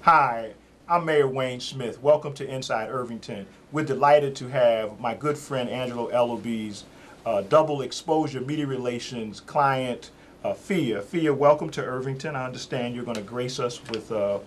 Hi, I'm Mayor Wayne Smith. Welcome to Inside Irvington. We're delighted to have my good friend Angelo Ellaby's double exposure media relations client, Fia. Fia, welcome to Irvington. I understand you're going to grace us with at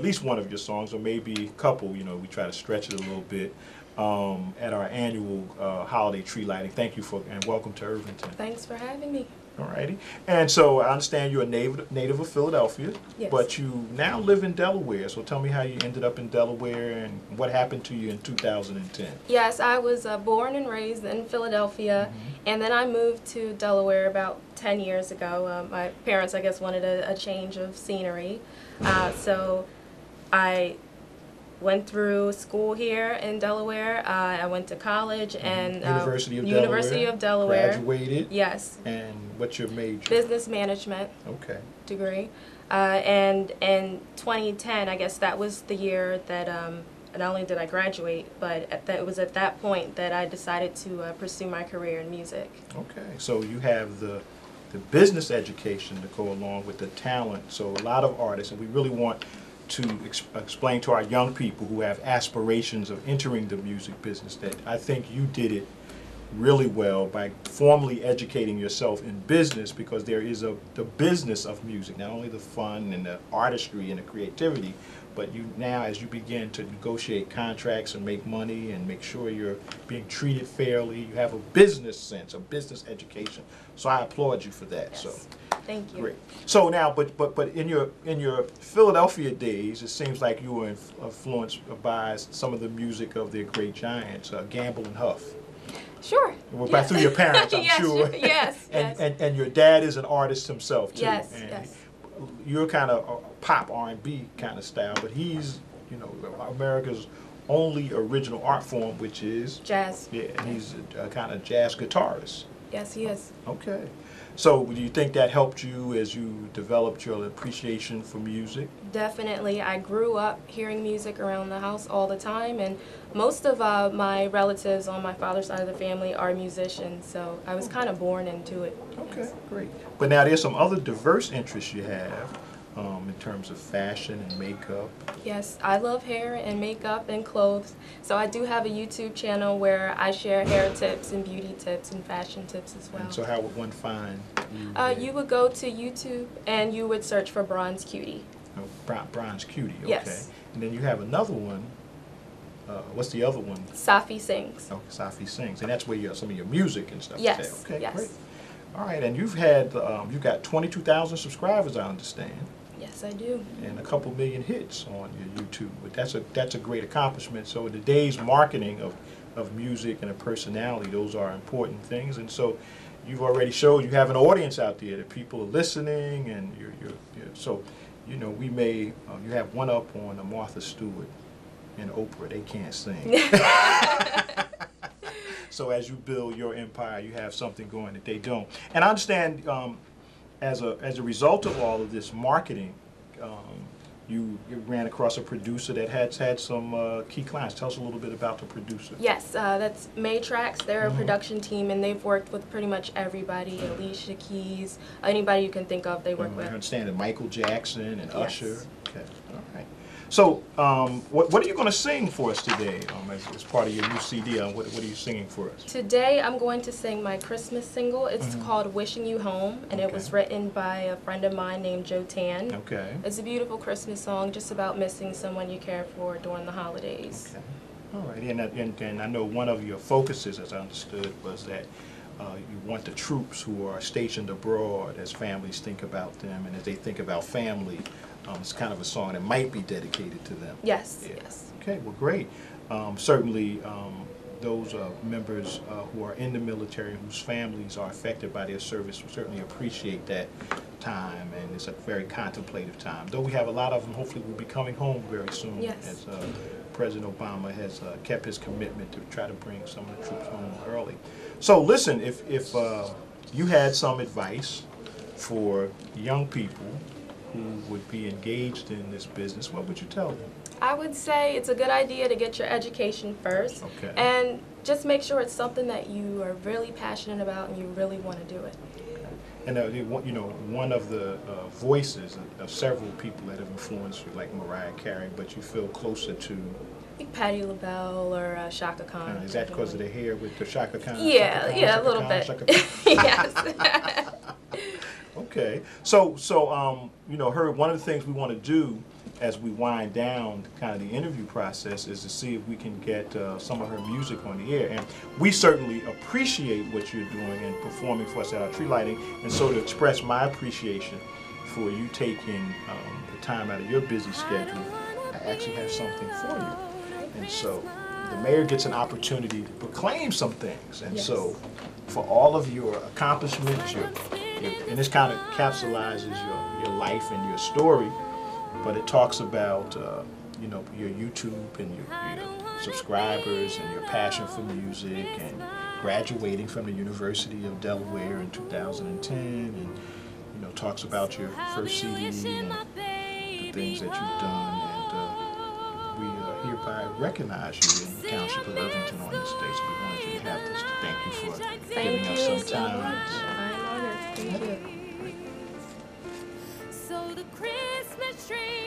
least one of your songs, or maybe a couple. You know, we try to stretch it a little bit at our annual holiday tree lighting. Thank you and welcome to Irvington. Thanks for having me. Alrighty. And so I understand you're a native of Philadelphia, Yes. but you now live in Delaware. So tell me how you ended up in Delaware and what happened to you in 2010. Yes, I was born and raised in Philadelphia, and then I moved to Delaware about 10 years ago. My parents, I guess, wanted a change of scenery, so I went through school here in Delaware. I went to college and University of Delaware. Graduated. Yes. And what's your major? Business management. Okay. Degree. And in 2010, I guess that was the year that not only did I graduate, but it was at that point that I decided to pursue my career in music. Okay. So you have the business education to go along with the talent. So a lot of artists, and we really want to explain to our young people who have aspirations of entering the music business that I think you did it really well by formally educating yourself in business, because there is the business of music, not only the fun and the artistry and the creativity, but you now, as you begin to negotiate contracts and make money and make sure you're being treated fairly, you have a business sense, a business education. So I applaud you for that. Yes. So Thank you. great. So now, but in your Philadelphia days, it seems like you were influenced by some of the music of their great giants, Gamble and Huff. Sure. Well, by through your parents, I'm yes, sure. Yes. And your dad is an artist himself too. Yes. And Yes. you're kind of pop R&B kind of style, but he's, America's only original art form, which is Jazz. Yeah, and he's a kind of jazz guitarist. Yes, he is. Okay. So do you think that helped you as you developed your appreciation for music? Definitely. I grew up hearing music around the house all the time, and most of my relatives on my father's side of the family are musicians, so I was kind of born into it. Okay, Yes. great. But now there's some other diverse interests you have in terms of fashion and makeup. Yes, I love hair and makeup and clothes, so I do have a YouTube channel where I share hair tips and beauty tips and fashion tips as well. And so how would one find you? You would go to YouTube and you would search for Bronze Cutie. Oh, Bronze Cutie, okay. Yes. And then you have another one. What's the other one? SaFiya Sings. Oh, SaFiya Sings, and that's where some of your music and stuff Yes, is at. Okay, yes. great. All right, and you've got 22,000 subscribers, I understand. Yes, I do. And a couple million hits on your YouTube. But that's a great accomplishment. So in today's marketing of music and a personality, those are important things. And so you've already showed you have an audience out there, that people are listening, and so we may you have one up on Martha Stewart and Oprah. They can't sing. So as you build your empire, you have something going that they don't. And I understand as a result of all of this marketing, you ran across a producer that had some key clients. Tell us a little bit about the producer. Yes, that's Matrix. They're a production team, and they've worked with pretty much everybody. Alicia Keys, anybody you can think of, they work with. I understand that Michael Jackson and Yes. Usher. Okay, all right. So, what are you going to sing for us today as part of your new CD? What are you singing for us? Today I'm going to sing my Christmas single. It's called Wishing You Home, and it was written by a friend of mine named Joe Tan. Okay. It's a beautiful Christmas song just about missing someone you care for during the holidays. Okay. All right. And I know one of your focuses, as I understood, was that you want the troops who are stationed abroad, as families think about them and as they think about family, it's kind of a song that might be dedicated to them. Yes, Yeah. yes. Okay, well, great. Certainly, those members who are in the military, whose families are affected by their service, will certainly appreciate that time, and it's a very contemplative time. Though we have a lot of them, hopefully, will be coming home very soon. Yes. As President Obama has kept his commitment to try to bring some of the troops home early. So, listen, if you had some advice for young people who would be engaged in this business, what would you tell them? I would say it's a good idea to get your education first, Okay. and just make sure it's something that you are really passionate about and you really want to do it. And you know, one of the voices of several people that have influenced you, like Mariah Carey, but you feel closer to. Like Patti LaBelle or Shaka Khan. Is that because of the hair with the Shaka Khan? Yeah, Shaka Khan, yeah, Shaka a little Khan, bit. Shaka Khan? Yes. Okay. You know, one of the things we want to do as we wind down kind of the interview process is to see if we can get some of her music on the air. And we certainly appreciate what you're doing and performing for us at our tree lighting. And so to express my appreciation for you taking the time out of your busy schedule, I actually have something for you. And so the mayor gets an opportunity to proclaim some things. And Yes. so for all of your accomplishments, and this kind of capsulizes your life and your story, but it talks about you know, your YouTube and your subscribers and your passion for music and graduating from the University of Delaware in 2010, and you know, talks about your first CD and the things that you've done, and we hereby recognize you in the Township of Irvington on this day. So we wanted you to have this to thank you for giving us some so time. much. I'm honored. Thank you. So the Christmas tree